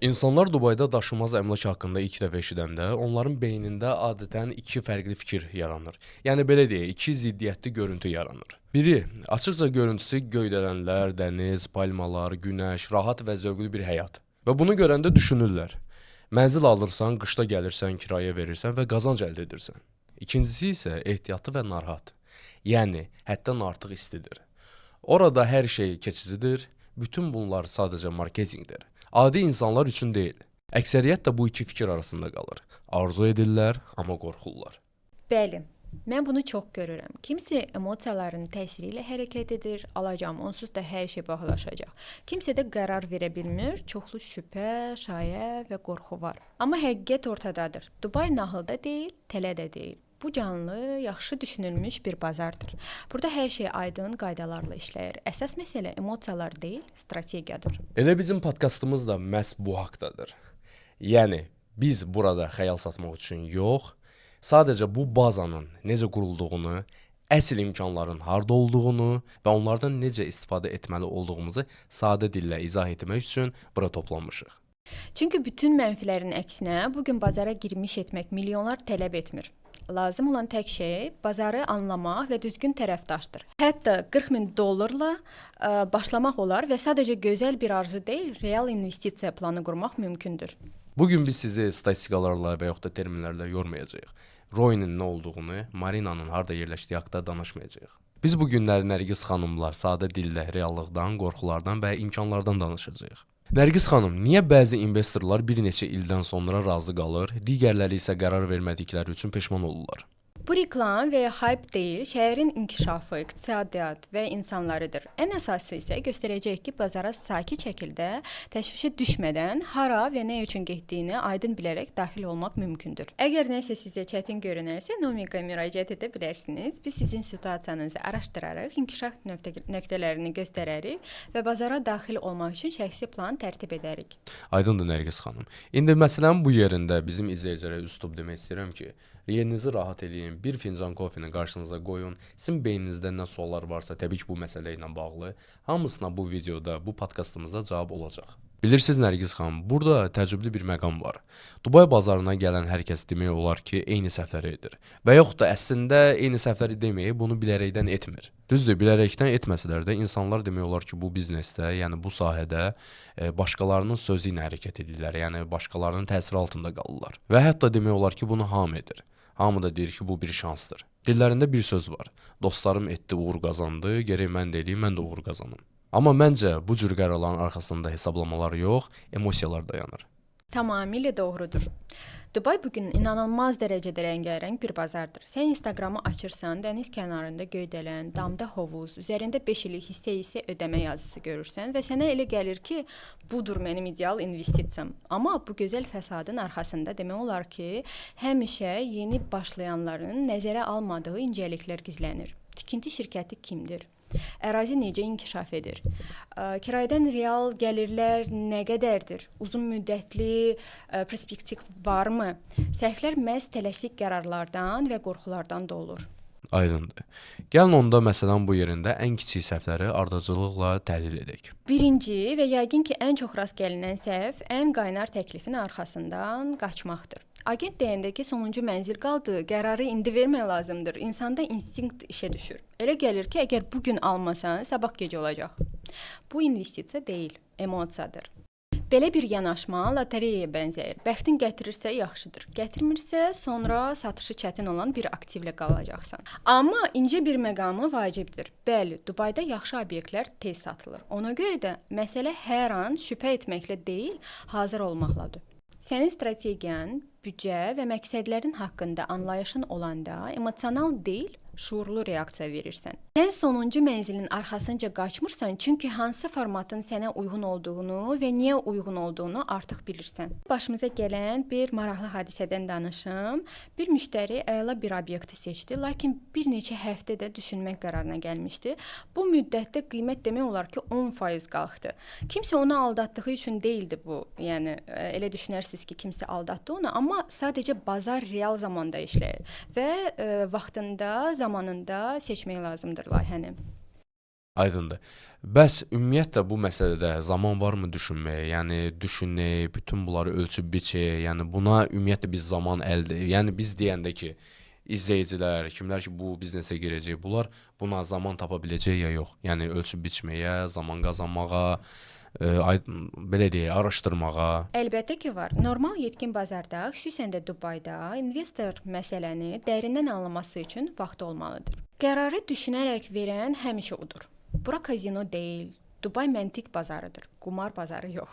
İnsanlar Dubayda daşınmaz əmlak haqqında ilk dəfə eşidəndə onların beynində adətən iki fərqli fikir yaranır. Yəni belə deyək, iki ziddiyyətli görüntü yaranır. Biri, açıqca görüntüsü göydələnlər, dəniz, palmalar, günəş, rahat və zövqlü bir həyat. Və bunu görəndə düşünürlər. Mənzil alırsan, qışda gəlirsən, kirayə verirsən və qazanc əldə edirsən. İkincisi isə ehtiyatlı və narahat. Yəni, həddən artıq istidir. Orada hər şey keçicidir, bütün bunlar sadəcə marketinqdir. Adi insanlar üçün deyil. Əksəriyyət də bu iki fikir arasında qalır. Arzu edirlər, amma qorxurlar. Bəli, mən bunu çox görürəm. Kimsə emosiyaların təsiri ilə hərəkət edir, alacağım, onsuz da hər şey bahalaşacaq. Kimsə də qərar verə bilmir, çoxlu şübhə, şayə və qorxu var. Amma həqiqət ortadadır. Dubay nağılda deyil, tələdə deyil. Bu canlı, yaxşı düşünülmüş bir bazardır. Burada hər şey aydın qaydalarla işləyir. Əsas məsələ emosiyalar deyil, strategiyadır. Elə bizim podkastımız da məhz bu haqqdadır. Yəni, biz burada xəyal satmaq üçün yox, sadəcə bu bazanın necə qurulduğunu, əsl imkanların harda olduğunu və onlardan necə istifadə etməli olduğumuzu sadə dillə izah etmək üçün bura toplanmışıq. Çünki bütün mənfilərin əksinə bu gün bazara girmiş etmək milyonlar tələb etmir. Lazım olan tək şey bazarı anlamaq və düzgün tərəfdaşdır. Hətta $40.000 başlamaq olar və sadəcə gözəl bir arzu deyil, real investisiya planı qurmaq mümkündür. Bugün biz sizi statistikalarla və yaxud da terminlərlə yormayacağıq. ROI-nin nə olduğunu, Marinanın harda yerləşdiyi haqqında danışmayacağıq. Biz bu günlər Nərgiz xanımla sadə dillə reallıqdan, qorxulardan və imkanlardan danışacağıq. Nərgiz xanım, niyə bəzi investorlar bir neçə ildən sonra razı qalır, digərləri isə qərar vermədikləri üçün peşman olurlar? Bu reklam və ya hype deyil, şəhərin inkişafı, iqtisadiyyat və insanlarıdır. Ən əsası isə göstərəcək ki, bazara sakit şəkildə təşvişə düşmədən hara və nə üçün getdiyini aydın bilərək daxil olmaq mümkündür. Əgər nəsə sizə çətin görünərsə, Nomiqə müraciət edə bilərsiniz. Biz sizin situasiyanızı araşdırarıq, inkişaf nöqtələrini göstərərik və bazara daxil olmaq üçün şəxsi plan tərtib edərik. Aydındır Nərgiz xanım. İndi məsələnin bu yerində bizim izləyicilərə üstub demək istəyirəm ki, yerinizi rahat eləyin, bir fincan kofeni qarşınıza qoyun, sizin beyninizdə nə suallar varsa, təbii ki, bu məsələ ilə bağlı, hamısına bu videoda, bu podkastımızda cavab olacaq. Bilirsiniz Nərgiz xanım, burada təəccüblü bir məqam var. Dubay bazarına gələn hər kəs demək olar ki, eyni səhvləri edir. Və yoxud da əslində eyni səhvləri deməyib, bunu bilərəkdən etmir. Düzdür, bilərəkdən etməsələr də insanlar demək olar ki, bu biznesdə, yəni bu sahədə başqalarının sözü ilə hərəkət edirlər, yəni başqalarının təsiri altında qalırlar. Və hətta demək olar ki, bunu hamı edir. Hamı da deyir ki, bu bir şansdır. Dillərində bir söz var. Dostlarım etdi, uğur qazandı, gərək mən də eləyim, mən də uğur qazanım. Amma məncə bu cür qərarların arxasında hesablamalar yox, emosiyalar dayanır. Tamamilə doğrudur. Dubay bugün inanılmaz dərəcədə rəngarəng bir bazardır. Sən Instagramı açırsan, dəniz kənarında göydələn, damda hovuz, üzərində 5 illik hissə ödəmə yazısı görürsən və sənə elə gəlir ki, budur mənim ideal investisiyam. Amma bu gözəl fəsadın arxasında demək olar ki, həmişə yeni başlayanların nəzərə almadığı incəliklər gizlənir. Tikinti şirkəti kimdir? Ərazi necə inkişaf edir? Kirayədən real gəlirlər nə qədərdir? Uzun müddətli perspektiv varmı? Səhvlər məhz tələsik qərarlardan və qorxulardan da olur. Aydındır. Gəlin onda məsələn bu yerində ən kiçik səhvləri ardıcıllıqla təhlil edək. Birinci və yəqin ki, ən çox rast gəlinən səhv ən qaynar təklifin arxasından qaçmaqdır. Agent deyəndə ki, sonuncu mənzil qaldı, qərarı indi vermək lazımdır. İnsanda instinkt işə düşür. Elə gəlir ki, əgər bugün almasan, sabah gecə olacaq. Bu investisiya deyil, emosiyadır. Belə bir yanaşma lotereyaya bənzəyir. Bəxtin gətirirsə yaxşıdır. Gətirmirsə, sonra satışı çətin olan bir aktivlə qalacaqsan. Amma incə bir məqamı vacibdir. Bəli, Dubayda yaxşı obyektlər tez satılır. Ona görə də məsələ hər an şübhə etməklə deyil, hazır olmaqladır. Sənin strategiyan, büdcə və məqsədlərin haqqında anlayışın olanda emosional deyil, şuurlu reaksiya verirsən. Sən sonuncu mənzilin arxasınca qaçmırsan, çünki hansı formatın sənə uyğun olduğunu və niyə uyğun olduğunu artıq bilirsən. Başımıza gələn bir maraqlı hadisədən danışım. Bir müştəri əla bir obyekti seçdi, lakin bir neçə həftə də düşünmək qərarına gəlmişdi. Bu müddətdə qiymət demək olar ki, 10% qalxdı. Kimsə onu aldatdığı üçün deyildi bu. Yəni elə düşünərsiniz ki, kimsə aldatdı onu, amma sadəcə bazar real zamanda işləyir və vaxtında, zamanında seçmək lazımdır layihəni. Aydındır. Bəs ümumiyyətlə bu məsələdə zaman varmı düşünməyə? Yəni düşünək, bütün bunları ölçüb biçək, yəni buna ümumiyyətlə biz zaman əldə, yəni biz deyəndə ki, izləyicilər, kimlər ki bu biznesə girəcək, bunlar buna zaman tapa biləcək ya yox? Yəni ölçüb biçməyə, zaman qazanmağa, belə deyək, araşdırmağa. Əlbəttə ki, var. Normal yetkin bazarda, xüsusən də Dubayda investor məsələni dərindən anlaması üçün vaxtı olmalıdır. Qərarı düşünərək verən həmişə odur. Bura kazino deyil, Dubay məntiq bazarıdır, qumar bazarı yox.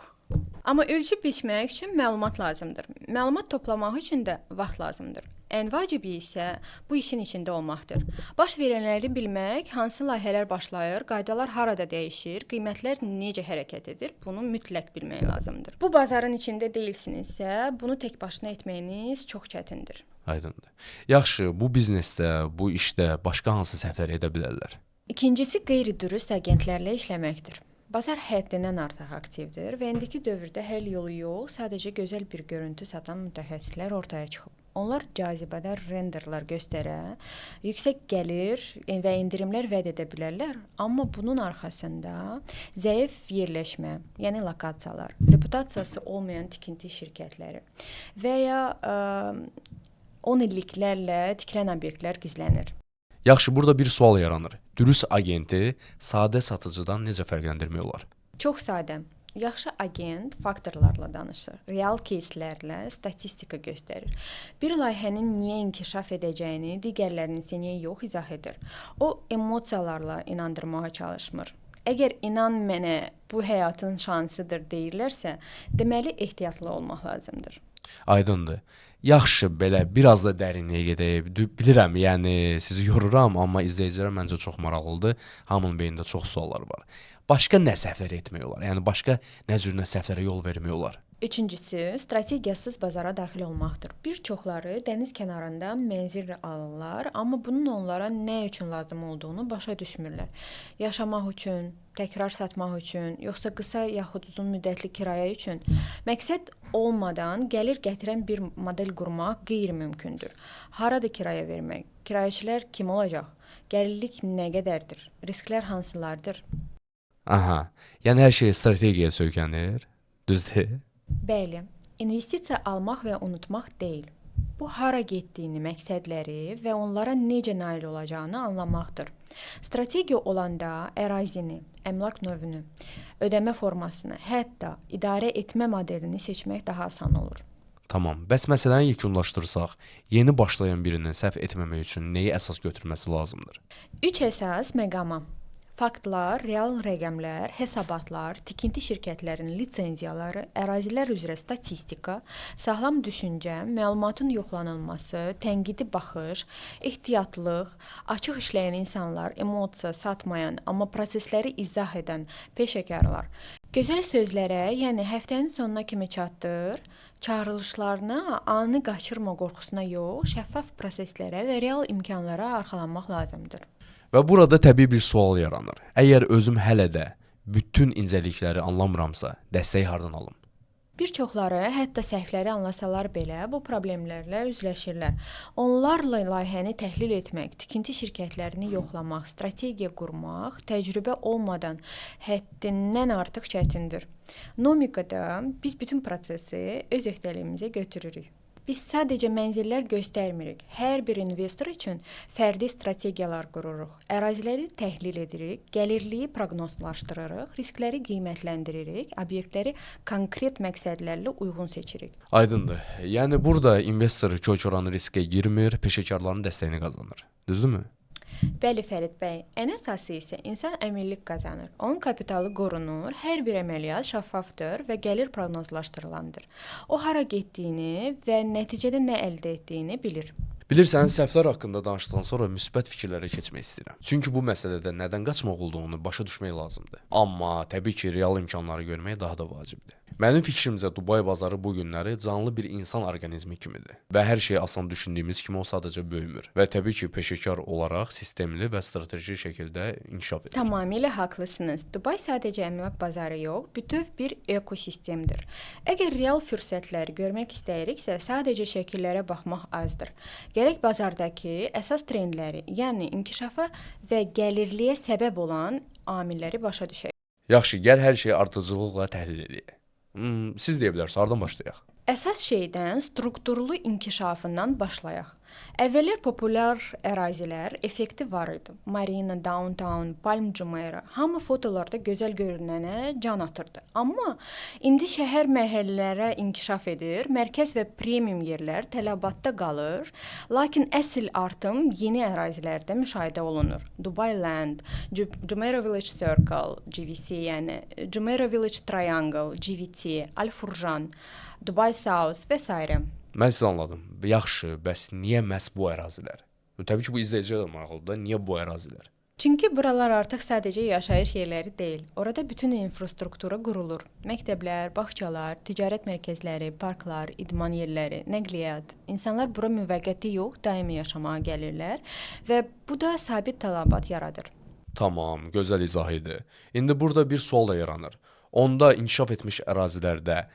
Amma ölçüb biçmək üçün məlumat lazımdır. Məlumat toplamaq üçün də vaxt lazımdır. Ən vacibi isə bu işin içində olmaqdır. Baş verənləri bilmək, hansı layihələr başlayır, qaydalar harada dəyişir, qiymətlər necə hərəkət edir, bunu mütləq bilmək lazımdır. Bu bazarın içində deyilsinizsə, bunu tək başına etməyiniz çox çətindir. Aydındır. Yaxşı, bu biznesdə, bu işdə başqa hansı səhvlər edə bilərlər? İkincisi qeyri-dürüst agentlərlə işləməkdir. Bazar həddindən artıq aktivdir və indiki dövrdə həll yolu yox, sadəcə gözəl bir görüntü satan mütəxəssislər ortaya çıxıb. Onlar cazibədar renderlər göstərə, yüksək gəlir və endirimlər vəd edə bilərlər, amma bunun arxasında zəif yerləşmə, yəni lokasiyalar, reputasiyası olmayan tikinti şirkətləri və ya 10 illiklərlə tikilən obyektlər gizlənir. Yaxşı, burada bir sual yaranır. Dürüst agenti sadə satıcıdan necə fərqləndirmək olar? Çox sadə. Yaxşı agent faktorlarla danışır, real кейslərlə statistika göstərir. Bir layihənin niyə inkişaf edəcəyini digərlərinin sənəyə yox izah edir. O emosiyalarla inandırmağa çalışmır. Əgər inan mənə bu həyatın şansıdır deyirlərsə, deməli ehtiyatlı olmaq lazımdır. Aydındır. Yaxşı, belə biraz da dərinliyə gedək. Bilirəm, yəni sizi yoruram, amma izləyicilər məncə çox maraqlıdır. Hamının beynində çox suallar var. Başqa nə səhvlər etmək olar? Yəni başqa nə cür səhvlərə yol vermək olar? Üçüncüsü, strategiyasız bazara daxil olmaqdır. Bir çoxları dəniz kənarında mənzil alırlar, amma bunun onlara nə üçün lazım olduğunu başa düşmürlər. Yaşamaq üçün, təkrar satmaq üçün, yoxsa qısa yaxud uzun müddətli kirayə üçün. Məqsəd olmadan gəlir gətirən bir model qurmaq qeyri-mümkündür. Harada kirayə vermək? Kirayəçilər kim olacaq? Gəlirlik nə qədərdir? Risklər hansılardır? Aha, yəni hər şey strategiyaya söykənir, düzdür? Bəli, investisiya almaq və unutmaq deyil. Bu hara getdiyini, məqsədləri və onlara necə nail olacağını anlamaqdır. Strategiya olanda ərazini, əmlak növünü, ödəmə formasını, hətta idarə etmə modelini seçmək daha asan olur. Tamam. Bəs məsələni yekunlaşdırsaq, yeni başlayan birinin səhv etməmək üçün nəyi əsas götürməsi lazımdır? 3 əsas məqama: faktlar, real rəqəmlər, hesabatlar, tikinti şirkətlərinin lisenziyaları, ərazilər üzrə statistika, sağlam düşüncə, məlumatın yoxlanılması, tənqidi baxış, ehtiyatlıq, açıq işləyən insanlar, emosiya satmayan, amma prosesləri izah edən peşəkarlar. Gözəl sözlərə, yəni həftənin sonuna kimi çatdır, çağırılışlarına anı qaçırma qorxusuna yox, şəffaf proseslərə və real imkanlara arxalanmaq lazımdır. Və burada təbii bir sual yaranır. Əgər özüm hələ də bütün incəlikləri anlamıramsa, dəstək hardan alım? Bir çoxları hətta səhvləri anlasalar belə bu problemlərlə üzləşirlər. Onlarla layihəni təhlil etmək, tikinti şirkətlərini yoxlamaq, strategiya qurmaq təcrübə olmadan həddindən artıq çətindir. Nomikada biz bütün prosesi öz öhdəliyimizə götürürük. Biz sadəcə mənzillər göstərmirik. Hər bir investor üçün fərdi strategiyalar qururuq. Əraziləri təhlil edirik, gəlirliyi proqnozlaşdırırıq, riskləri qiymətləndiririk, obyektləri konkret məqsədlərlə uyğun seçirik. Aydındır. Yəni burada investor kök-oranı riskə girmir, peşəkarların dəstəyini qazanır. Düzdürmü? Bəli Fərid bəy, ən əsası isə insan əminlik qazanır. Onun kapitalı qorunur, hər bir əməliyyat şəffafdır və gəlir proqnozlaşdırılandır. O hara getdiyini və nəticədə nə əldə etdiyini bilir. Bilirsən, səhvlər haqqında danışdıqdan sonra müsbət fikirlərə keçmək istəyirəm. Çünki bu məsələdə nədən qaçmaq olduğunu başa düşmək lazımdır. Amma təbii ki, real imkanları görmək daha da vacibdir. Mənim fikrimcə Dubay bazarı bu günləri canlı bir insan orqanizmi kimidir və hər şey asan düşündüyümüz kimi o sadəcə böyümür və təbii ki, peşəkar olaraq sistemli və strateji şəkildə inkişaf edir. Tamamilə haqlısınız. Dubay sadəcə əmlak bazarı yox, bütöv bir ekosistemdir. Əgər real fürsətləri görmək istəyiriksə, sadəcə şəkillərə baxmaq azdır. Gərək bazardakı əsas trendləri, yəni inkişafa və gəlirliyə səbəb olan amilləri başa düşək. Yaxşı, gəl hər şeyi ardıcıllıqla təhlil edək. Siz deyə bilərsiniz, hardan başlayaq? Əsas şeydən strukturlu inkişafından başlayaq. Əvvəllər populyar ərazilər effekti var idi. Marina, Downtown, Palm Jumeirah hamı fotolarda gözəl görünənə can atırdı. Amma indi şəhər məhəllələrə inkişaf edir, mərkəz və premium yerlər tələbatda qalır. Lakin əsl artım yeni ərazilərdə müşahidə olunur. Dubai Land, Jumeirah Village Circle, GVC, yəni Jumeirah Village Triangle, GVT, Al Furjan, Dubai South və s. Mən sizi anladım. Yaxşı, bəs niyə məhz bu ərazilər? Təbii ki, bu izləyicilərə maraqlıdır. Niyə bu ərazilər? Çünki buralar artıq sadəcə yaşayış yerləri deyil. Orada bütün infrastruktura qurulur. Məktəblər, bağçalar, ticarət mərkəzləri, parklar, idman yerləri, nəqliyyat. İnsanlar bura müvəqqəti yox, daimi yaşamağa gəlirlər və bu da sabit tələbat yaradır. Tamam, gözəl izah idi. İndi burada bir sual da yaranır. Onda inkişaf etmiş ərazilərdə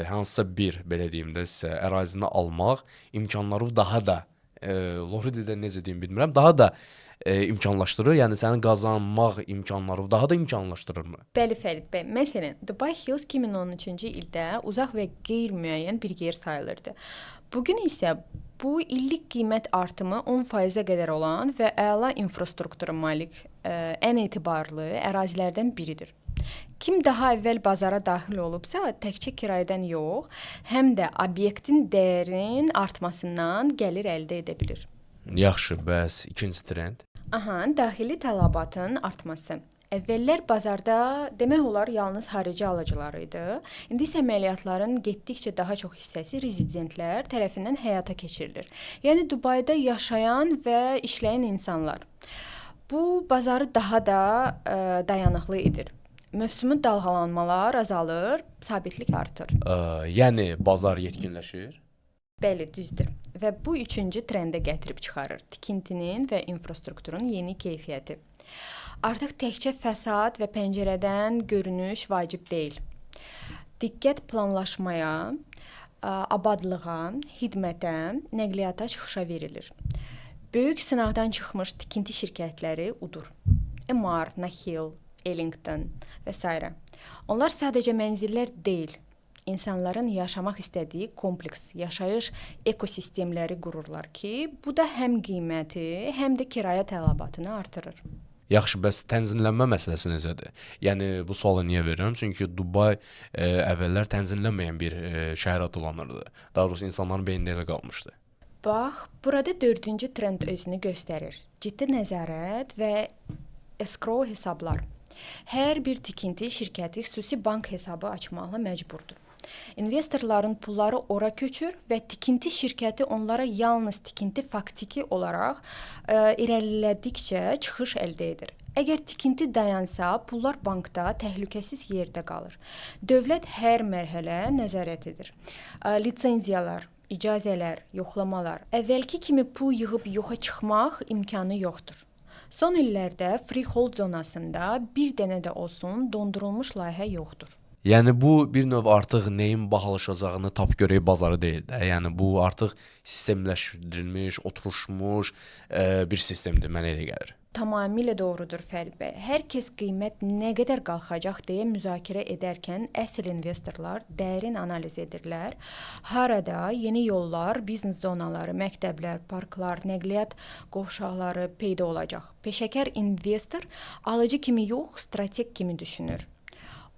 hansısa bir, belə deyim də sizə, ərazini almaq imkanları daha da, Loridə necə deyim bilmirəm, daha da imkanlaşdırır. Yəni sənin qazanmaq imkanları daha da imkanlaşdırırmı? Bəli Fərid bəy. Məsələn, Dubai Hills 2013-cü ildə uzaq və qeyri-müəyyən bir yer sayılırdı. Bugün isə bu illik qiymət artımı 10%-ə qədər olan və əla infrastruktura malik ən etibarlı ərazilərdən biridir. Kim daha əvvəl bazara daxil olubsa, təkcə kirayədən yox, həm də obyektin dəyərinin artmasından gəlir əldə edə bilir. Yaxşı, bəs ikinci trend? Daxili tələbatın artması. Əvvəllər bazarda demək olar yalnız xarici alıcılar idi. İndi isə əməliyyatların getdikcə daha çox hissəsi rezidentlər tərəfindən həyata keçirilir. Yəni Dubayda yaşayan və işləyən insanlar. Bu bazarı daha da dayanıqlı edir. Mövsümi dalğalanmalar azalır, sabitlik artır. Yəni bazar yetkinləşir? Bəli, düzdür. Və bu üçüncü trendə gətirib çıxarır. Tikintinin və infrastrukturun yeni keyfiyyəti. Artıq təkcə fəsad və pəncərədən görünüş vacib deyil. Diqqət planlaşmaya, abadlığa, xidmətə, nəqliyyata çıxışa verilir. Böyük sınaqdan çıxmış tikinti şirkətləri udur. Emaar, Nakhil, Ellington və s. Onlar sadəcə mənzillər deyil, insanların yaşamaq istədiyi kompleks yaşayış ekosistemləri qururlar ki, bu da həm qiyməti, həm də kirayə tələbatını artırır. Yaxşı, bəs tənzimlənmə məsələsi necədir? Yəni bu sualı niyə verirəm? Çünki Dubai əvvəllər tənzimlənməyən bir şəhər adlanırdı. Daha doğrusu insanların beynində elə qalmışdı. Bax, burada dördüncü trend özünü göstərir. Ciddi nəzarət və escrow hesablar. Hər bir tikinti şirkəti xüsusi bank hesabı açmaqla məcburdur. İnvestorların pulları ora köçür və tikinti şirkəti onlara yalnız tikinti faktiki olaraq irəlilədikcə çıxış əldə edir. Əgər tikinti dayansa, pullar bankda təhlükəsiz yerdə qalır. Dövlət hər mərhələ nəzarət edir. Lisenziyalar, icazələr, yoxlamalar. Əvvəlki kimi pul yığıb yoxa çıxmaq imkanı yoxdur. Son illərdə freehold zonasında bir dənə də olsun dondurulmuş layihə yoxdur. Yəni bu bir növ artıq nəyin bahalaşacağını tap görək bazarı deyil də. Yəni bu artıq sistemləşdirilmiş, oturmuş bir sistemdir, mənə elə gəlir. Tamamilə doğrudur Fərid bəy. Hər kəs qiymət nə qədər qalxacaq deyə müzakirə edərkən əsl investorlar dərin analiz edirlər. Harada yeni yollar, biznes zonaları, məktəblər, parklar, nəqliyyat qovşaqları peyda olacaq. Peşəkar investor alıcı kimi yox, strateq kimi düşünür.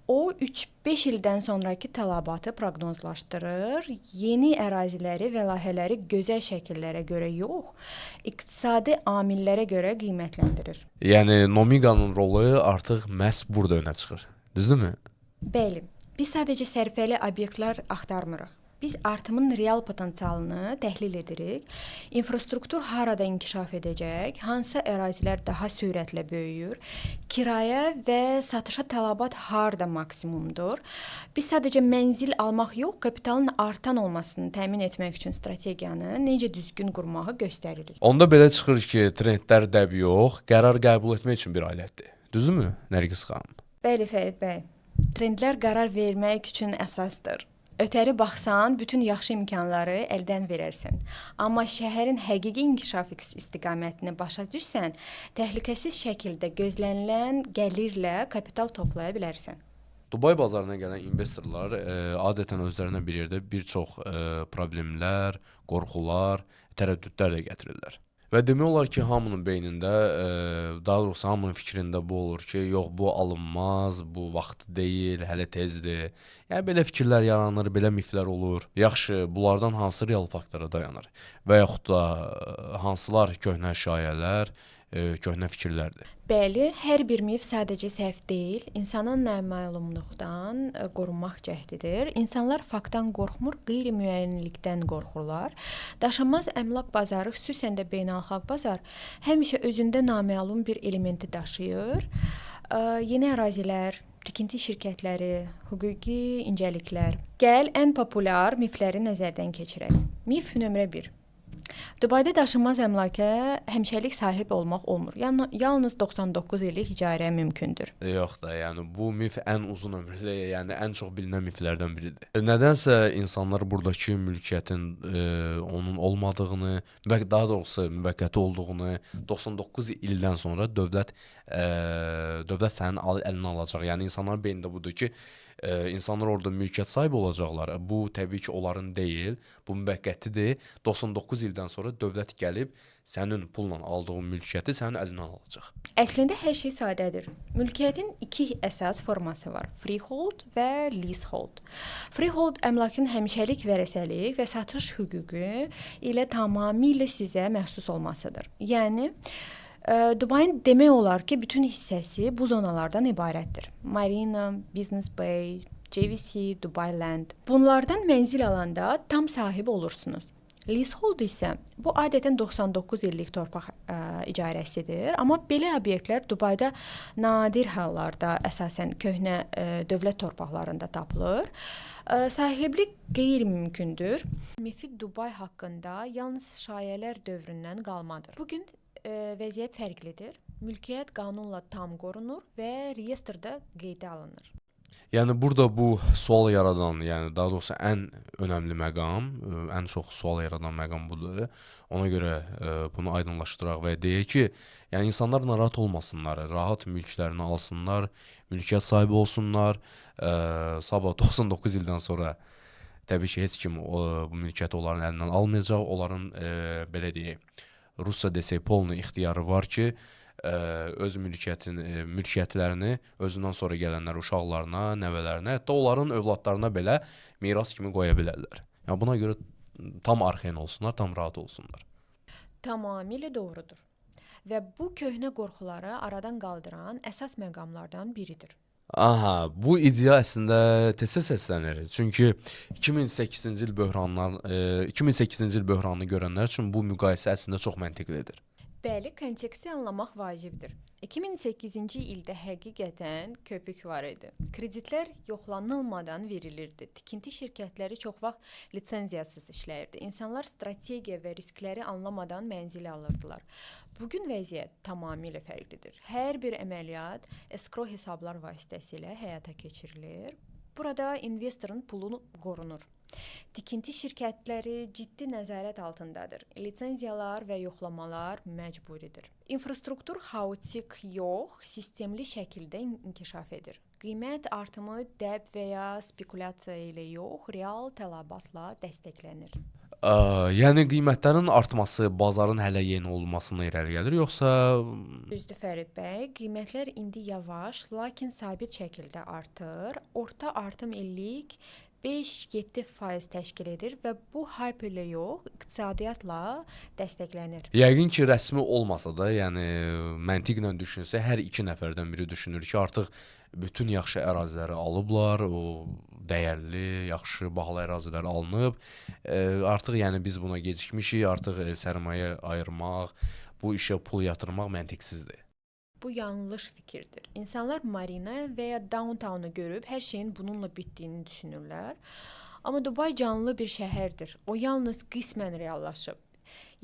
O 3-5 ildən sonrakı tələbatı proqnozlaşdırır, yeni əraziləri və layihələri gözəl şəkillərə görə yox, iqtisadi amillərə görə qiymətləndirir. Yəni Nomiqanın rolu artıq məhz burada önə çıxır. Düzdürmü? Bəli. Biz sadəcə sərfəli obyektlər axtarmırıq. Biz artımın real potensialını təhlil edirik. İnfrastruktur harada inkişaf edəcək, hansı ərazilər daha sürətlə böyüyür, kirayə və satışa tələbat harda maksimumdur. Biz sadəcə mənzil almaq yox, kapitalın artan olmasını təmin etmək üçün strategiyanı necə düzgün qurmağı göstəririk. Onda belə çıxır ki, trendlər dəb yox, qərar qəbul etmək üçün bir alətdir. Düzdürmü, Nərgiz xanım? Bəli Fərid bəy. Trendlər qərar vermək üçün əsasdır. Ötəri baxsan, bütün yaxşı imkanları əldən verərsən. Amma şəhərin həqiqi inkişaf istiqamətini başa düşsən, təhlükəsiz şəkildə gözlənilən gəlirlə kapital toplaya bilərsən. Dubay bazarına gələn investorlar adətən özlərinə bir yerdə bir çox problemlər, qorxular, tərəddüdlər də gətirirlər. Və demək olar ki, hamının beynində, daha doğrusu hamının fikrində bu olur ki, yox bu alınmaz, bu vaxtı deyil, hələ tezdir. Yəni belə fikirlər yaranır, belə miflər olur. Yaxşı, bunlardan hansı real faktora dayanır? Və yaxud da hansılar köhnə şayələr, köhnə fikirlərdir? Bəli, hər bir mif sadəcə səhv deyil, insanın naməlumluqdan qorunmaq cəhdidir. İnsanlar faktdan qorxmur, qeyri-müəyyənlikdən qorxurlar. Daşınmaz əmlak bazarı, xüsusən də beynəlxalq bazar, həmişə özündə naməlum bir elementi daşıyır. Yeni ərazilər, tikinti şirkətləri, hüquqi incəliklər. Gəl ən populyar mifləri nəzərdən keçirək. Mif nömrə 1. Dubayda daşınmaz əmlaka həmişəlik sahib olmaq olmur. Yəni yalnız 99 illik icarə mümkündür. Yox da, yəni bu mif ən uzun ömürlü, yəni ən çox bilinən miflərdən biridir. Nədənsə insanlar buradakı mülkiyyətin onun olmadığını və daha doğrusu müvəqqəti olduğunu 99 ildən sonra dövlət sənin əlinə alacaq. Yəni insanların beynində budur ki, insanlar orada mülkiyyət sahibi olacaqlar. Bu təbii ki, onların deyil, bu müvəqqətidir. 99 ildən sonra dövlət gəlib sənin pulla aldığın mülkiyyəti sənin əlindən alacaq. Əslində hər şey sadədir. Mülkiyyətin iki əsas forması var: freehold və leasehold. Freehold əmlakın həmişəlik vərəsəlik və satış hüququ ilə tamamilə sizə məxsus olmasıdır. Yəni Dubayın demək olar ki, bütün hissəsi bu zonalardan ibarətdir. Marina, Business Bay, JVC, Dubai Land. Bunlardan mənzil alanda tam sahibi olursunuz. Leasehold isə bu adətən 99 illik torpaq icarəsidir. Amma belə obyektlər Dubayda nadir hallarda əsasən köhnə dövlət torpaqlarında tapılır. Sahiblik qeyri-mümkündür. MİFID Dubay haqqında yalnız şayələr dövründən qalmadır. Bugün vəziyyət fərqlidir. Mülkiyyət qanunla tam qorunur və reyestrdə qeydə alınır. Yəni burada bu sual yaradan, yəni daha doğrusu ən önəmli məqam, ən çox sual yaradan məqam budur. Ona görə bunu aydınlaşdıraq və deyək ki, yəni insanlar narahat olmasınlar, rahat mülklərini alsınlar, mülkiyyət sahibi olsunlar. Sabah 99 ildən sonra təbii ki, heç kim bu mülkiyyəti onların əlindən almayacaq. Onların belə deyək, Rusca desək polnu ixtiyarı var ki, öz mülkiyyətlərini özündən sonra gələnlər uşaqlarına, nəvələrinə, hətta onların övladlarına belə miras kimi qoya bilərlər. Yəni buna görə tam arxain olsunlar, tam rahat olsunlar. Tamamilə doğrudur. Və bu köhnə qorxuları aradan qaldıran əsas məqamlardan biridir. Aha, bu iddia əslində tez-tez səslənir. Çünki 2008-ci il böhranını görənlər üçün bu müqayisə əslində çox məntiqlidir. Bəli, konteksti anlamaq vacibdir. 2008-ci ildə həqiqətən köpük var idi. Kreditlər yoxlanılmadan verilirdi. Tikinti şirkətləri çox vaxt lisenziyasız işləyirdi. İnsanlar strategiya və riskləri anlamadan mənzil alırdılar. Bugün vəziyyət tamamilə fərqlidir. Hər bir əməliyyat escrow hesablar vasitəsilə həyata keçirilir. Burada investorun pulu qorunur. Tikinti şirkətləri ciddi nəzarət altındadır. Lisenziyalar və yoxlamalar məcburidir. İnfrastruktur xaotik yox, sistemli şəkildə inkişaf edir. Qiymət artımı dəb və ya spekulyasiya ilə yox, real tələbatla dəstəklənir. Yəni qiymətlərin artması bazarın hələ yeni olmasına irəli gəlir, yoxsa? Düzdür Fərid bəy, qiymətlər indi yavaş, lakin sabit şəkildə artır. Orta artım illik 5-7% təşkil edir və bu hype ilə yox, iqtisadiyyatla dəstəklənir. Yəqin ki, rəsmi olmasa da, yəni məntiqlə düşünsə, hər iki nəfərdən biri düşünür ki, artıq bütün yaxşı əraziləri alıblar, o dəyərli, yaxşı, bahalı ərazilər alınıb. Artıq yəni biz buna gecikmişik, artıq sərmayə ayırmaq, bu işə pul yatırmaq məntiqsizdir. Bu yanlış fikirdir. İnsanlar Marina və ya Downtown-u görüb hər şeyin bununla bitdiyini düşünürlər. Amma Dubay canlı bir şəhərdir. O yalnız qismən reallaşıb.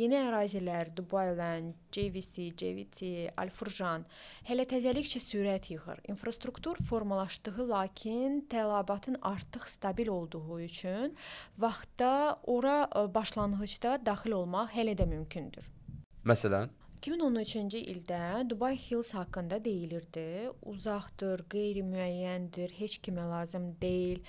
Yeni ərazilər, Dubayland, JVC, JVT, Alfurjan hələ təzəlikcə sürət yığır. İnfrastruktur formalaşdığı, lakin tələbatın artıq stabil olduğu üçün vaxtda ora başlanğıcda daxil olmaq hələ də mümkündür. Məsələn, 2013-cü ildə Dubai Hills haqqında deyilirdi. Uzaqdır, qeyri-müəyyəndir, heç kimə lazım deyil.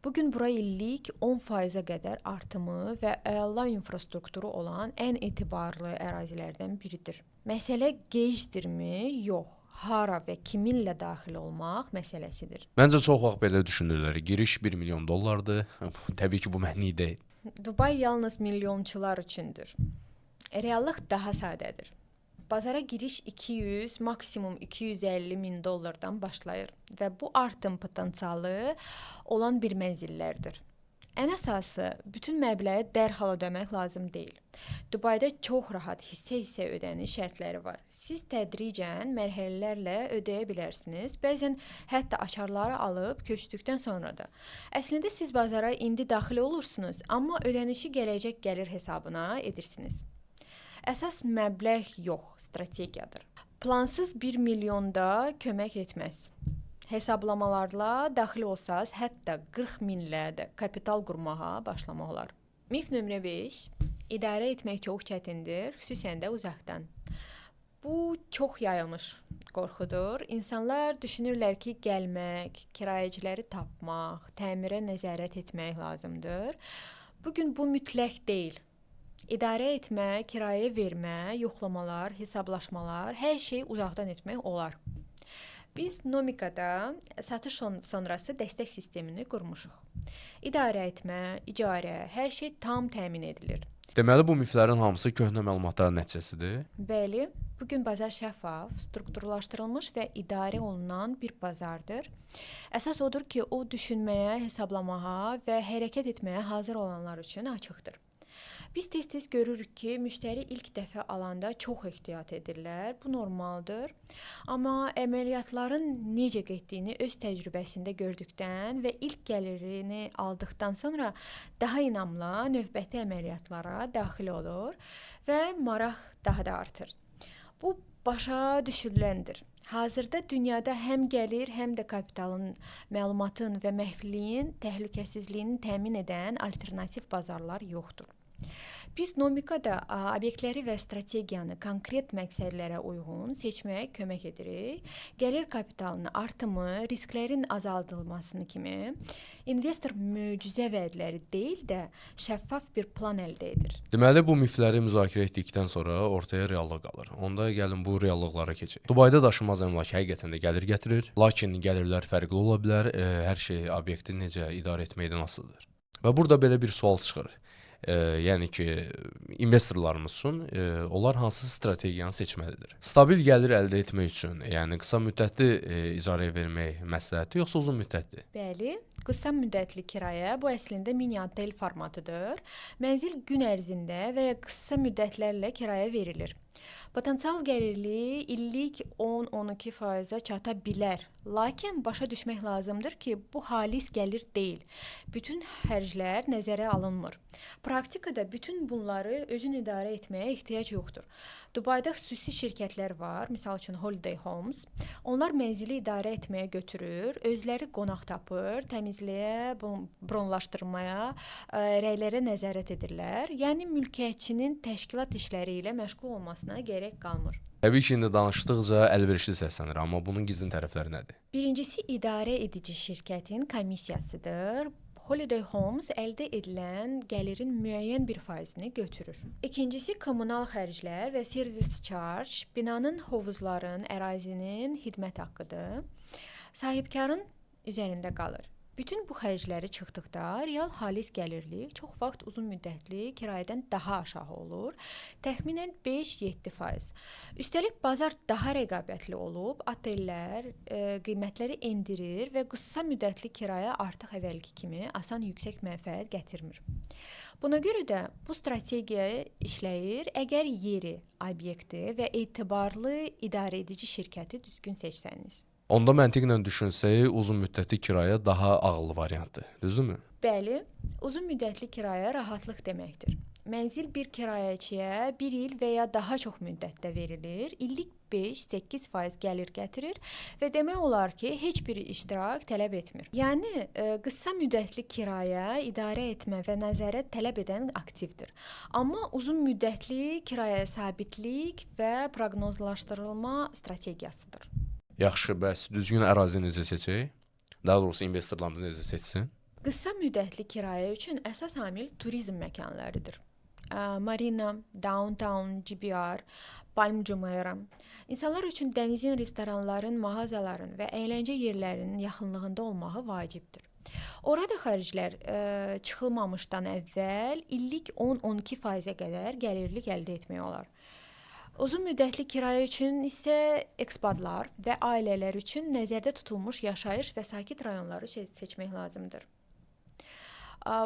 Bugün bura illik 10%-ə qədər artımı və əla infrastrukturu olan ən etibarlı ərazilərdən biridir. Məsələ gecdirmi? Yox. Hara və kiminlə daxil olmaq məsələsidir. məncə çox vaxt belə düşünürlər. Giriş $1 milyon. Təbii ki, bu mənlik deyil. Dubai yalnız milyonçular üçündür. Reallıq daha sadədir. Bazara giriş 200, maksimum 250 min dollardan başlayır və bu artım potensialı olan bir mənzillərdir. Ən əsası, bütün məbləği dərhal ödəmək lazım deyil. Dubayda çox rahat hissə-hissə ödəniş şərtləri var. Siz tədricən mərhələlərlə ödəyə bilərsiniz. Bəzən hətta açarları alıb köçdükdən sonra da. Əslində siz bazara indi daxil olursunuz, amma ödənişi gələcək gəlir hesabına edirsiniz. Əsas məbləğ yox, strategiyadır. Plansız 1 milyonda kömək etməz. Hesablamalarla daxil olsaz, hətta 40 minlə də kapital qurmağa başlamaq olar. Mif nömrə 5. İdarə etmək çox çətindir, xüsusən də uzaqdan. Bu çox yayılmış qorxudur. İnsanlar düşünürlər ki, gəlmək, kirayəciləri tapmaq, təmirə nəzarət etmək lazımdır. Bugün bu mütləq deyil. İdarə etmə, kirayə vermə, yoxlamalar, hesablaşmalar, hər şey uzaqdan etmək olar. Biz Nomikada satış sonrası dəstək sistemini qurmuşuq. İdarə etmə, icarə, hər şey tam təmin edilir. Deməli, bu miflərin hamısı köhnə məlumatların nəticəsidir. Bəli, bugün bazar şəffaf, strukturlaşdırılmış və idarə olunan bir bazardır. Əsas odur ki, o düşünməyə, hesablamağa və hərəkət etməyə hazır olanlar üçün açıqdır. Biz tez-tez görürük ki, müştəri ilk dəfə alanda çox ehtiyat edirlər. Bu normaldır. Amma əməliyyatların necə getdiyini öz təcrübəsində gördükdən və ilk gəlirini aldıqdan sonra daha inamla növbəti əməliyyatlara daxil olur və maraq daha da artır. Bu başa düşüləndir. Hazırda dünyada həm gəlir, həm də kapitalın, məlumatın və məhfiliyin təhlükəsizliyini təmin edən alternativ bazarlar yoxdur. Biz Nomikada obyektləri və strategiyanı konkret məqsədlərə uyğun seçməyə kömək edirik. Gəlir kapitalının artımı, risklərin azaldılmasını kimi investor möcüzə vədləri deyil də şəffaf bir plan əldə edir. Deməli, bu mifləri müzakirə etdikdən sonra ortaya reallıq qalır. Onda gəlin bu reallıqlara keçək. Dubayda daşınmaz əmlak həqiqətən də gəlir gətirir, lakin gəlirlər fərqli ola bilər. Hər şey obyekti necə idarə etməkdən asılıdır. Və burada belə bir sual çıxır. Yəni ki, investorlarımız üçün onlar hansı strategiyanı seçməlidir? Stabil gəlir əldə etmək üçün, yəni qısa müddətli icarəyə vermək məsləhətdir, yoxsa uzun müddətli? Bəli, qısa müddətli kirayə bu əslində mini otel formatıdır. Mənzil gün ərzində və ya qısa müddətlərlə kirayə verilir. Potensial gəlirli illik 10-12%-ə çata bilər. Lakin başa düşmək lazımdır ki, bu halis gəlir deyil. Bütün xərclər nəzərə alınmır. Praktikada bütün bunları özün idarə etməyə ehtiyac yoxdur. Dubayda xüsusi şirkətlər var, misal üçün Holiday Homes. Onlar mənzili idarə etməyə götürür, özləri qonaq tapır, təmizliyə, bronlaşdırmaya, rəylərə nəzarət edirlər. Yəni mülkiyyətçinin təşkilat işləri ilə məşğul olmasına gərək qalmır. Təbii ki, indi danışdıqca əlverişli səslənir, amma bunun gizlin tərəfləri nədir? Birincisi idarə edici şirkətin komissiyasıdır. Holiday Homes əldə edilən gəlirin müəyyən bir faizini götürür. İkincisi kommunal xərclər və service charge, binanın, hovuzların, ərazinin xidmət haqqıdır. Sahibkarın üzərində qalır. Bütün bu xərcləri çıxdıqda real halis gəlirli çox vaxt uzun müddətli kirayədən daha aşağı olur, təxminən 5-7%. Üstəlik bazar daha rəqabətli olub, otellər qiymətləri endirir və qısa müddətli kirayə artıq əvvəlki kimi asan yüksək mənfəət gətirmir. Buna görə də bu strategiya işləyir, əgər yeri, obyekti və etibarlı idarə edici şirkəti düzgün seçsəniz. Onda məntiqlə düşünsək, uzun müddətli kirayə daha ağıllı variantdır, düzdürmü? Bəli, uzun müddətli kirayə rahatlıq deməkdir. Mənzil bir kirayəçiyə 1 il və ya daha çox müddətdə verilir. İllik 5-8% gəlir gətirir və demək olar ki, heç bir iştirak tələb etmir. Yəni qısa müddətli kirayə idarə etmə və nəzarət tələb edən aktivdir. Amma uzun müddətli kirayə sabitlik və proqnozlaşdırılma strategiyasıdır. Yaxşı, bəs düzgün ərazi necə seçək? Daha doğrusu investorlarımız necə seçsin? Qısa müddətli kirayə üçün əsas amil turizm məkanlarıdır. Marina, Downtown, GBR, Palm Jumeirah. İnsanlar üçün dənizin, restoranların, mağazaların və əyləncə yerlərinin yaxınlığında olmağı vacibdir. Orada xərclər çıxılmamışdan əvvəl illik 10-12%-ə qədər gəlirlik əldə etmək olar. Uzun müddətli kirayə üçün isə ekspatlar və ailələr üçün nəzərdə tutulmuş yaşayış və sakit rayonları seçmək lazımdır.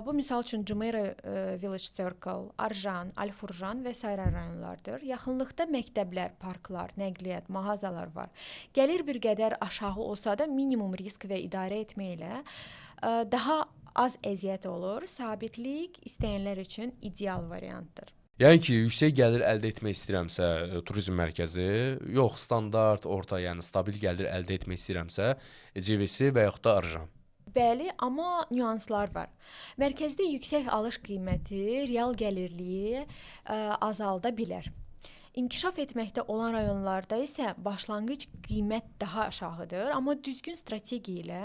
Bu misal üçün Jumeirah Village Circle, Arjan, Alfurjan və s. rayonlardır. Yaxınlıqda məktəblər, parklar, nəqliyyat, mağazalar var. Gəlir bir qədər aşağı olsa da minimum risk və idarə etmə ilə daha az əziyyət olur. Sabitlik istəyənlər üçün ideal variantdır. Yəni ki, yüksək gəlir əldə etmək istəyirəmsə, turizm mərkəzi, yox, standart, orta, yəni stabil gəlir əldə etmək istəyirəmsə, CVC və yaxud da Arjan. Bəli, amma nüanslar var. Mərkəzdə yüksək alış qiyməti real gəlirliyi azalda bilər. İnkişaf etməkdə olan rayonlarda isə başlanğıc qiymət daha aşağıdır, amma düzgün strategiya ilə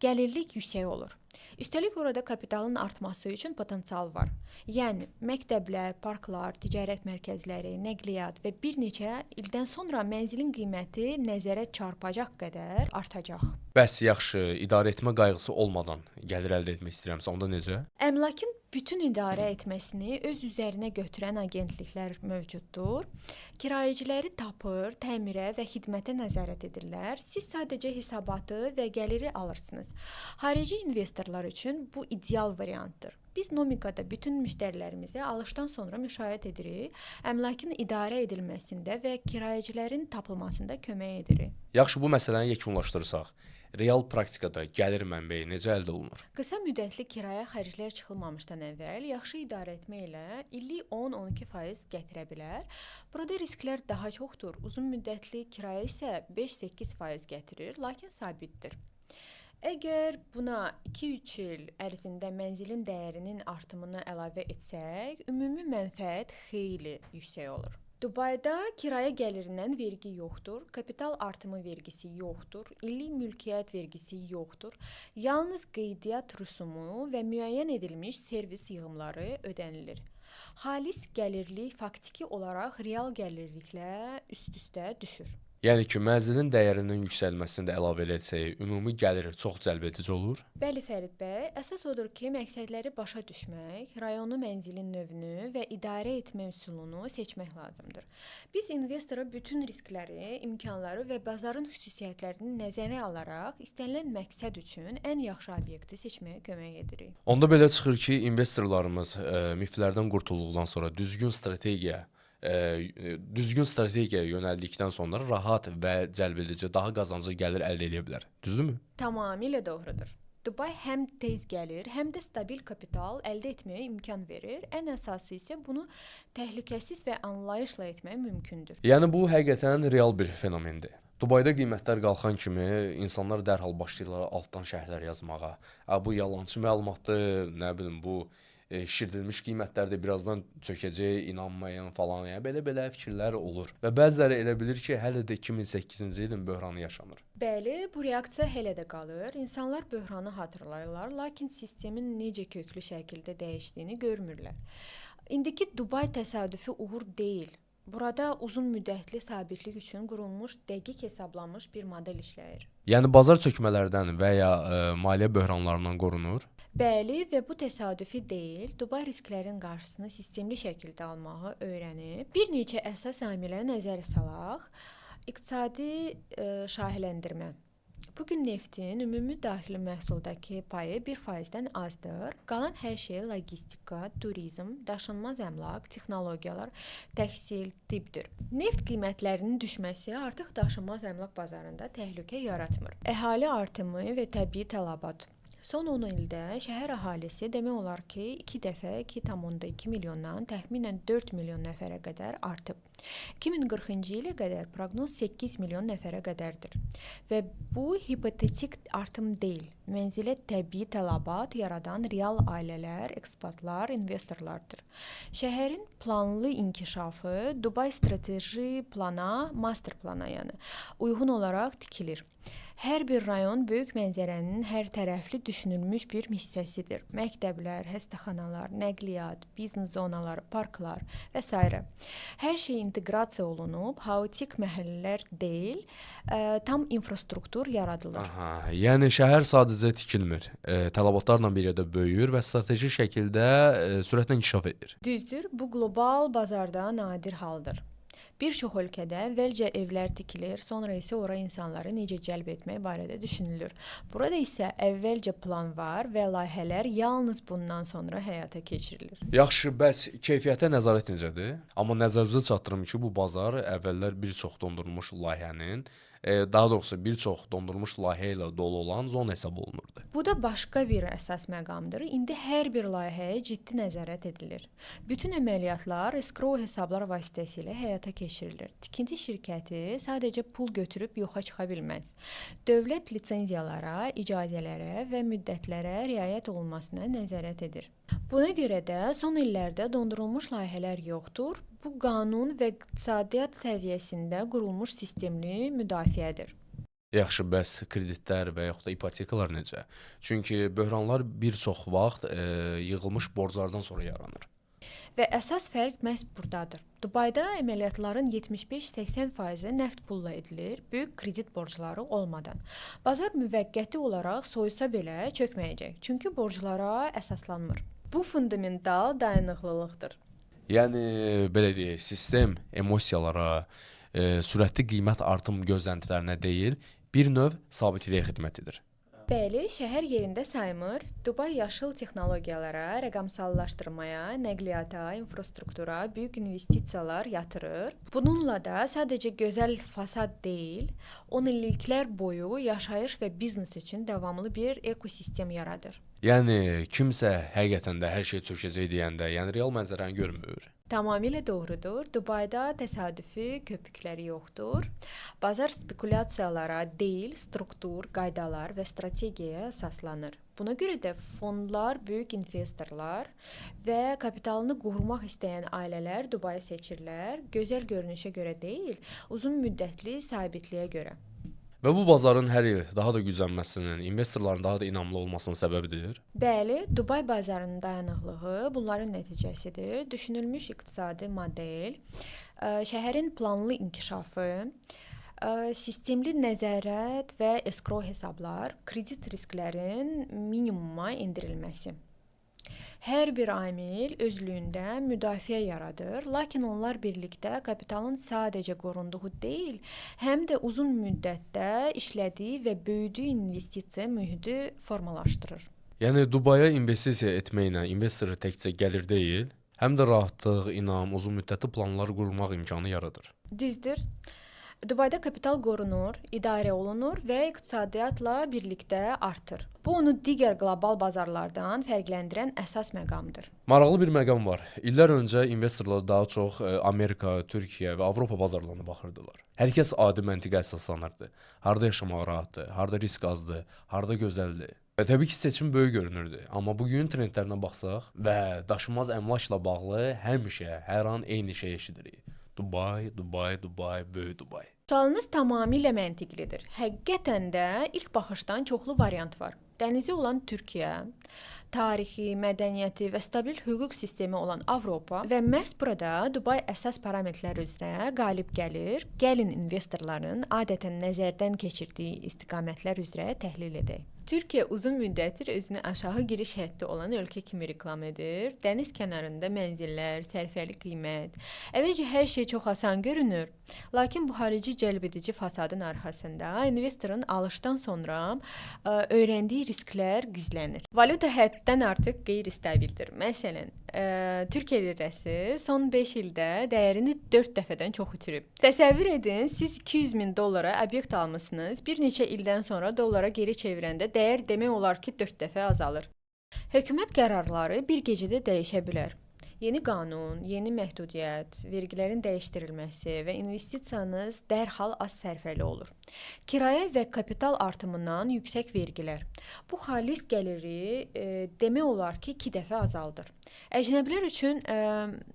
gəlirlik yüksək olur. Üstəlik orada kapitalın artması üçün potensial var. Yəni məktəblər, parklar, ticarət mərkəzləri, nəqliyyat və bir neçə ildən sonra mənzilin qiyməti nəzərə çarpacaq qədər artacaq. Bəs yaxşı, idarə etmə qayğısı olmadan gəlir əldə etmək istəyirəmsə, onda necə? Əmlakın bütün idarə etməsini öz üzərinə götürən agentliklər mövcuddur. Kirayəciləri tapır, təmirə və xidmətə nəzarət edirlər. Siz sadəcə hesabatı və gəliri alırsınız. Xarici investorlar üçün bu ideal variantdır. Biz Nomikada bütün müştərilərimizi alışdan sonra müşahidə edirik, əmlakın idarə edilməsində və kirayəcilərin tapılmasında kömək edirik. Yaxşı, bu məsələni yekunlaşdırsaq, real praktikada gəlir mənbəyi necə əldə olunur? Qısa müddətli kirayə xərclər çıxılmamışdan əvvəl yaxşı idarə etmə ilə illik 10-12% gətirə bilər. Burada risklər daha çoxdur. Uzun müddətli kirayə isə 5-8% gətirir, lakin sabitdir. Əgər buna 2-3 il ərzində mənzilin dəyərinin artımını əlavə etsək, ümumi mənfəət xeyli yüksək olur. Dubayda kirayə gəlirindən vergi yoxdur, kapital artımı vergisi yoxdur, illik mülkiyyət vergisi yoxdur. Yalnız qeydiyyat rüsumu və müəyyən edilmiş servis yığımları ödənilir. Xalis gəlirlik faktiki olaraq real gəlirliklə üst-üstə düşür. Yəni ki, mənzilin dəyərinin yüksəlməsini də əlavə etsək, ümumi gəlir çox cəlbedici olur. Bəli Fərid bəy, əsas odur ki, məqsədləri başa düşmək, rayonu, mənzilin növünü və idarə etmə üsulunu seçmək lazımdır. Biz investora bütün riskləri, imkanları və bazarın xüsusiyyətlərini nəzərə alaraq istənilən məqsəd üçün ən yaxşı obyekti seçməyə kömək edirik. Onda belə çıxır ki, investorlarımız miflərdən qurtulduqdan sonra düzgün strategiyaya yönəldikdən sonra rahat və cəlbedici, daha qazanclı gəlir əldə edə bilər. Düzdürmü? Tamamilə doğrudur. Dubay həm tez gəlir, həm də stabil kapital əldə etməyə imkan verir. Ən əsası isə bunu təhlükəsiz və anlayışla etmək mümkündür. Yəni bu həqiqətən real bir fenomendir. Dubayda qiymətlər qalxan kimi insanlar dərhal başlayırlar altdan şərhlər yazmağa. Bu yalançı məlumatdır, nə bilim bu şişirdilmiş qiymətlərdə birazdan çökəcək, inanmayın falan, yəni belə fikirlər olur. Və bəziləri elə bilir ki, hələ də 2008-ci ilin böhranı yaşanır. Bəli, bu reaksiya hələ də qalır. İnsanlar böhranı xatırlayırlar, lakin sistemin necə köklü şəkildə dəyişdiyini görmürlər. İndiki Dubay təsadüfi uğur deyil. Burada uzun müddətli sabitlik üçün qurulmuş, dəqiq hesablanmış bir model işləyir. Yəni bazar çökmələrdən və ya maliyyə böhranlarından qorunur. Bəli və bu təsadüfi deyil, Dubay risklərin qarşısını sistemli şəkildə almağı öyrənib. Bir neçə əsas amilə nəzərə salaq. İqtisadi şahiləndirmə. Bugün neftin ümumi daxili məhsuldakı payı 1%-dən azdır. Qalan hər şey logistika, turizm, daşınmaz əmlak, texnologiyalar, təhsil, tibbdir. Neft qiymətlərinin düşməsi artıq daşınmaz əmlak bazarında təhlükə yaratmır. Əhali artımı və təbii tələbat. Son 10 ildə şəhər əhalisi demək olar ki, 2 dəfə 2,2 milyondan təxminən 4 milyon nəfərə qədər artıb. 2040-cı ilə qədər proqnoz 8 milyon nəfərə qədərdir. Və bu hipotetik artım deyil, mənzilə təbii tələbat yaradan real ailələr, ekspatlar, investorlardır. Şəhərin planlı inkişafı Dubai strateji plana, master plana uyğun olaraq tikilir. Hər bir rayon böyük mənzərənin hər tərəfli düşünülmüş bir hissəsidir. Məktəblər, xəstəxanalar, nəqliyyat, biznes zonaları, parklar və s. Hər şey inteqrasiya olunub, haotik məhəllələr deyil, tam infrastruktur yaradılır. Aha, yəni şəhər sadəcə tikilmir. Tələbatlarla bir yerdə böyüyür və strateji şəkildə sürətlə inkişaf edir. Düzdür, bu qlobal bazarda nadir haldır. Bir çox ölkədə əvvəlcə evlər tikilir, sonra isə ora insanları necə cəlb etmək barədə düşünülür. Burada isə əvvəlcə plan var və layihələr yalnız bundan sonra həyata keçirilir. Yaxşı, bəs keyfiyyətə nəzarət necədir? Amma nəzərinizə çatdırım ki, bu bazar əvvəllər bir çox dondurulmuş layihənin, daha doğrusu bir çox dondurulmuş layihə ilə dolu olan zona hesab olunurdu. Bu da başqa bir əsas məqamdır. İndi hər bir layihəyə ciddi nəzarət edilir. Bütün əməliyyatlar escrow hesablar vasitəsilə həyata keçirilir. Tikinti şirkəti sadəcə pul götürüb yoxa çıxa bilməz. Dövlət lisenziyalara, icazələrə və müddətlərə riayət olunmasına nəzarət edir. Buna görə də son illərdə dondurulmuş layihələr yoxdur. Bu qanun və iqtisadiyyat səviyyəsində qurulmuş sistemli müdafiədir. Yaxşı, bəs kreditlər və yaxud da ipotekalar necə? Çünki böhranlar bir çox vaxt yığılmış borclardan sonra yaranır. Və əsas fərq məhz burdadır. Dubayda əməliyyatların 75-80% nəqd pulla edilir, böyük kredit borcları olmadan. Bazar müvəqqəti olaraq soyusa belə çökməyəcək, çünki borclara əsaslanmır. Bu fundamental dayanıqlılıqdır. Yəni belə deyək, sistem emosiyalara, sürətli qiymət artım gözləntilərinə deyil, bir növ sabitliyə xidmət edir. Bəli, şəhər yerində saymır. Dubay yaşıl texnologiyalara, rəqəmsallaşdırmaya, nəqliyyata, infrastruktura böyük investisiyalar yatırır. Bununla da sadəcə gözəl fasad deyil, 10 illiklər boyu yaşayış və biznes üçün davamlı bir ekosistem yaradır. Yəni kimsə həqiqətən də hər şey çökəcək deyəndə, yəni real mənzərəni görmür. Tamamilə doğrudur. Dubayda təsadüfi köpükləri yoxdur. Bazar spekulyasiyalara deyil, struktur, qaydalar və strategiyaya əsaslanır. Buna görə də fondlar, böyük investorlar və kapitalını qorumaq istəyən ailələr Dubayı seçirlər. Gözəl görünüşə görə deyil, uzun müddətli sabitliyə görə. Və bu bazarın hər il daha da güclənməsinin, investorların daha da inamlı olmasının səbəbidir. Bəli, Dubay bazarının dayanıqlığı bunların nəticəsidir. Düşünülmüş iqtisadi model, şəhərin planlı inkişafı, sistemli nəzarət və escrow hesablar, kredit risklərin minimuma endirilməsi. Hər bir amil özlüyündə müdafiə yaradır, lakin onlar birlikdə kapitalın sadəcə qorunduğu deyil, həm də uzun müddətdə işlədiyi və böyüdüyü investisiya mühiti formalaşdırır. Yəni Dubaya investisiya etməklə investor təkcə gəlir deyil, həm də rahatlıq, inam, uzun müddətli planlar qurmaq imkanı yaradır. Düzdür. Dubayda kapital qorunur, idarə olunur və iqtisadiyyatla birlikdə artır. Bu onu digər qlobal bazarlardan fərqləndirən əsas məqamdır. Maraqlı bir məqam var. İllər öncə investorlar daha çox Amerika, Türkiyə və Avropa bazarlarına baxırdılar. Hər kəs adi məntiqə əsaslanırdı. Harda yaşamaq rahatdır, harda risk azdır, harda gözəldir. Və təbii ki, seçim böyük görünürdü. Amma bugün trendlərinə baxsaq və daşınmaz əmlakla bağlı həmişə, hər an eyni şey eşidirik. Dubai, Dubai, Dubai, böyük Dubai. Sualınız tamamilə məntiqlidir. Həqiqətən də ilk baxışdan çoxlu variant var. Dənizi olan Türkiyə, tarixi, mədəniyyəti və stabil hüquq sistemi olan Avropa və məhz burada Dubay əsas parametrlər üzrə qalib gəlir. Gəlin investorların adətən nəzərdən keçirdiyi istiqamətlər üzrə təhlil edək. Türkiyə uzun müddətdir özünü aşağı giriş həddi olan ölkə kimi reklam edir. Dəniz kənarında mənzillər, sərfəli qiymət. Əvvəlcə hər şey çox asan görünür. Lakin bu xarici cəlbedici fasadın arxasında investorun alışdan sonra öyrəndiyi risklər gizlənir. Valyuta həddən artıq qeyri-stabildir. Məsələn, Türkiyə lirəsi son 5 ildə dəyərini 4 dəfədən çox itirib. Təsəvvür edin, siz $200.000 obyekt almısınız. Bir neçə ildən sonra dollara geri çevirəndə dəyər demək olar ki, 4 dəfə azalır. Hökumət qərarları bir gecədə dəyişə bilər. Yeni qanun, yeni məhdudiyyət, vergilərin dəyişdirilməsi və investisiyanız dərhal az sərfəli olur. Kirayə və kapital artımından yüksək vergilər. Bu xalis gəliri demək olar ki, 2 dəfə azaldır. Əcnəbilər üçün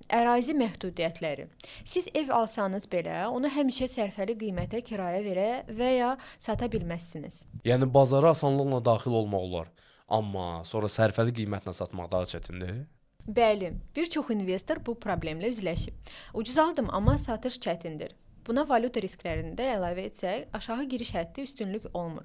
ərazi məhdudiyyətləri. Siz ev alsanız belə, onu həmişə sərfəli qiymətə kirayə verə və ya sata bilməzsiniz. Yəni bazara asanlıqla daxil olmaq olar, amma sonra sərfəli qiymətlə satmaq daha çətindir. Bəli, bir çox investor bu problemlə üzləşib. Ucuz aldım, amma satış çətindir. Buna valyuta risklərini də əlavə etsək, aşağı giriş həddi üstünlük olmur.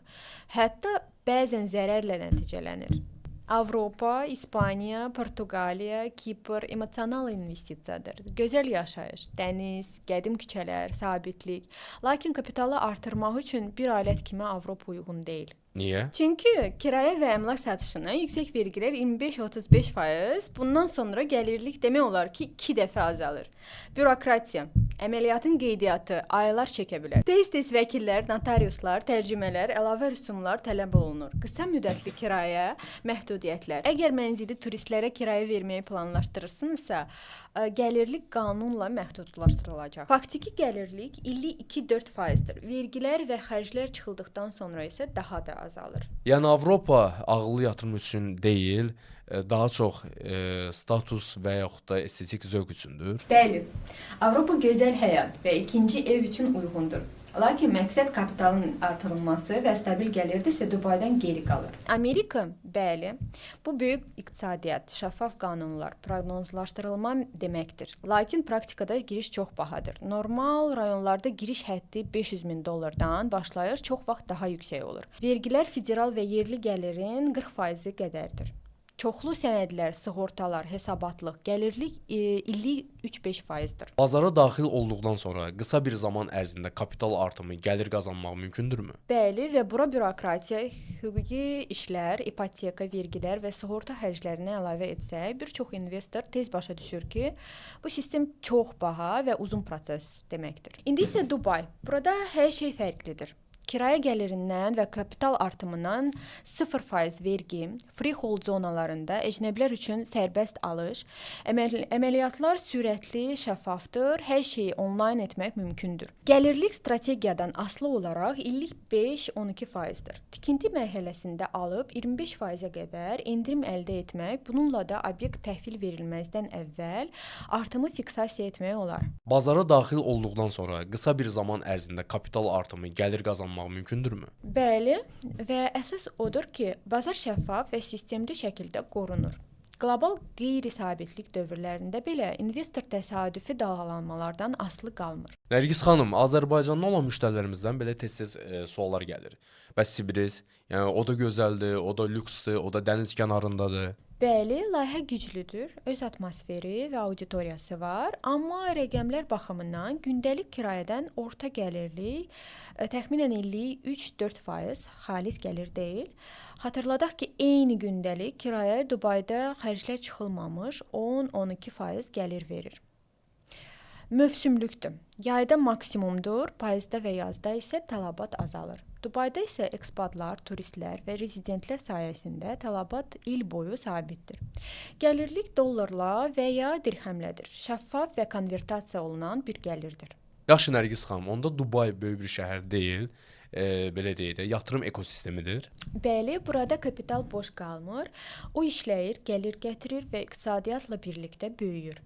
Hətta bəzən zərərlə nəticələnir. Avropa, İspaniya, Portuqaliya, Kipr emosional investisiyadır. Gözəl yaşayış, dəniz, qədim küçələr, sabitlik. Lakin kapitalı artırmaq üçün bir alət kimi Avropa uyğun deyil. Niyə? Çünki kirayə və əmlak satışına yüksək vergilər 25-35%, bundan sonra gəlirlik demək olar ki, 2 dəfə azalır. Bürokratiya, əməliyyatın qeydiyyatı aylar çəkə bilər. Tez-tez vəkillər, notariuslar, tərcümələr, əlavə rüsumlar tələb olunur. Qısa müddətli kirayə, məhdudiyyətlər. Əgər mənzili turistlərə kirayə verməyi planlaşdırırsınızsa, gəlirlik qanunla məhdudlaşdırılacaq. Faktiki gəlirlik illik 2-4%-dir. Vergilər və xərclər çıxıldıqdan sonra isə daha da azalır. Yəni Avropa ağıllı yatırım üçün deyil, daha çox status və yaxud da estetik zövq üçündür. Bəli, Avropa gözəl həyat və ikinci ev üçün uyğundur. Lakin məqsəd kapitalın artırılması və stabil gəlirdirsə Dubaydan geri qalır. Amerika, bəli, bu böyük iqtisadiyyat, şəffaf qanunlar, proqnozlaşdırılma deməkdir. Lakin praktikada giriş çox bahadır. Normal rayonlarda giriş həddi $500,000 başlayır, çox vaxt daha yüksək olur. Vergilər federal və yerli gəlirin 40% qədərdir. Çoxlu sənədlər, sığortalar, hesabatlıq, gəlirlik illik 3-5%-dir. Bazara daxil olduqdan sonra qısa bir zaman ərzində kapital artımı, gəlir qazanmaq mümkündürmü? Bəli, və bura bürokratiya, hüquqi işlər, ipoteka, vergilər və sığorta xərclərini əlavə etsək, bir çox investor tez başa düşür ki, bu sistem çox baha və uzun proses deməkdir. İndi isə Dubay. Burada hər şey fərqlidir. Kirayə gəlirindən və kapital artımından 0% vergi, freehold zonalarında əcnəbilər üçün sərbəst alış, əməliyyatlar sürətli, şəffafdır, hər şeyi onlayn etmək mümkündür. Gəlirlik strategiyadan asılı olaraq illik 5-12%-dir. Tikinti mərhələsində alıb 25%-ə qədər endirim əldə etmək, bununla da obyekt təhvil verilməzdən əvvəl artımı fiksasiya etmək olar. Bazara daxil olduqdan sonra qısa bir zaman ərzində kapital artımı, gəlir qazanmaq mümkündürmü? Bəli, və əsas odur ki, bazar şəffaf və sistemli şəkildə qorunur. Qlobal qeyri-sabitlik dövrlərində belə investor təsadüfi dalğalanmalardan asılı qalmır. Nərgiz xanım, Azərbaycandan olan müştərilərimizdən belə tez-tez suallar gəlir. Bəs Sibris, yəni o da gözəldir, o da lüksdür, o da dəniz kənarındadır. Bəli, layihə güclüdür, öz atmosferi və auditoriyası var, amma rəqəmlər baxımından gündəlik kirayədən orta gəlirli təxminən illik 3-4% xalis gəlir deyil. Xatırladaq ki, eyni gündəlik kirayə Dubayda xərclər çıxılmamış 10-12% gəlir verir. Mövsümlükdür. Yayda maksimumdur, payızda və yazda isə tələbat azalır. Dubayda isə ekspatlar, turistlər və rezidentlər sayəsində tələbat il boyu sabitdir. Gəlirlik dollarla və ya dirhəmlədir. Şəffaf və konvertasiya olunan bir gəlirdir. Yaxşı Nərgiz xanım, onda Dubay böyük bir şəhər deyil, belə deyək də, yatırım ekosistemidir. Bəli, burada kapital boş qalmır. O işləyir, gəlir gətirir və iqtisadiyyatla birlikdə böyüyür.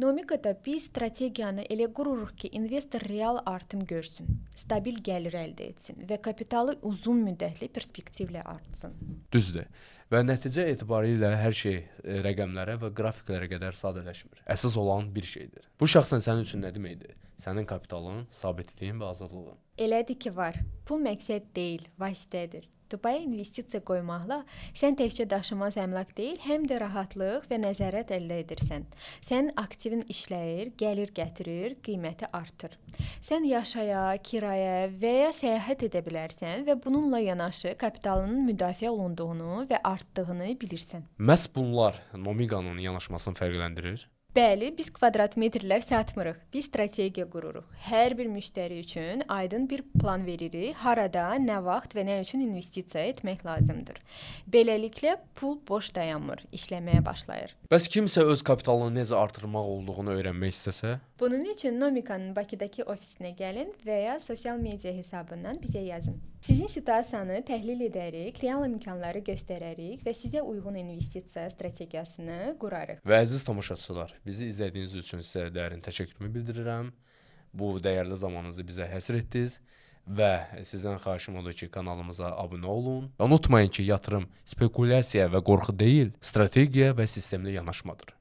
Nomikada biz strategiyanı elə qururuq ki, investor real artım görsün, stabil gəlir əldə etsin və kapitalı uzun müddətli perspektivlə artsın. Düzdür. Və nəticə etibarilə hər şey rəqəmlərə və qrafiklərə qədər sadələşmir. Əsas olan bir şeydir. Bu şəxsən sənin üçün nə deməkdir? Sənin kapitalın, sabitliyin və azadlığın. Elədir ki, var. Pul məqsəd deyil, vasitədir. Dubaya investisiya qoymaqla sən təkcə daşınmaz əmlak deyil, həm də rahatlıq və nəzarət əldə edirsən. Sənin aktivin işləyir, gəlir gətirir, qiyməti artır. Sən yaşaya, kirayə və ya səyahət edə bilərsən və bununla yanaşı kapitalının müdafiə olunduğunu və artdığını bilirsən. Məhz bunlar Nomiqanın yanaşmasını fərqləndirir. Bəli, biz kvadrat metrlər satmırıq. Biz strategiya qururuq. Hər bir müştəri üçün aydın bir plan veririk. Harada, nə vaxt və nə üçün investisiya etmək lazımdır. Beləliklə pul boş dayanmır, işləməyə başlayır. Bəs kimsə öz kapitalını necə artırmaq olduğunu öyrənmək istəsə? Bunun üçün Nomikanın Bakıdakı ofisinə gəlin və ya sosial media hesabından bizə yazın. Sizin situasiyanı təhlil edərik, real imkanları göstərərik və sizə uyğun investisiya strategiyasını qurarıq. Və əziz tamaşaçılar, bizi izlədiyiniz üçün sizə dərin təşəkkürümü bildirirəm. Bu dəyərli zamanınızı bizə həsr etdiniz və sizdən xahişim odur ki, kanalımıza abunə olun. Unutmayın ki, yatırım spekulyasiya və qorxu deyil, strategiya və sistemli yanaşmadır.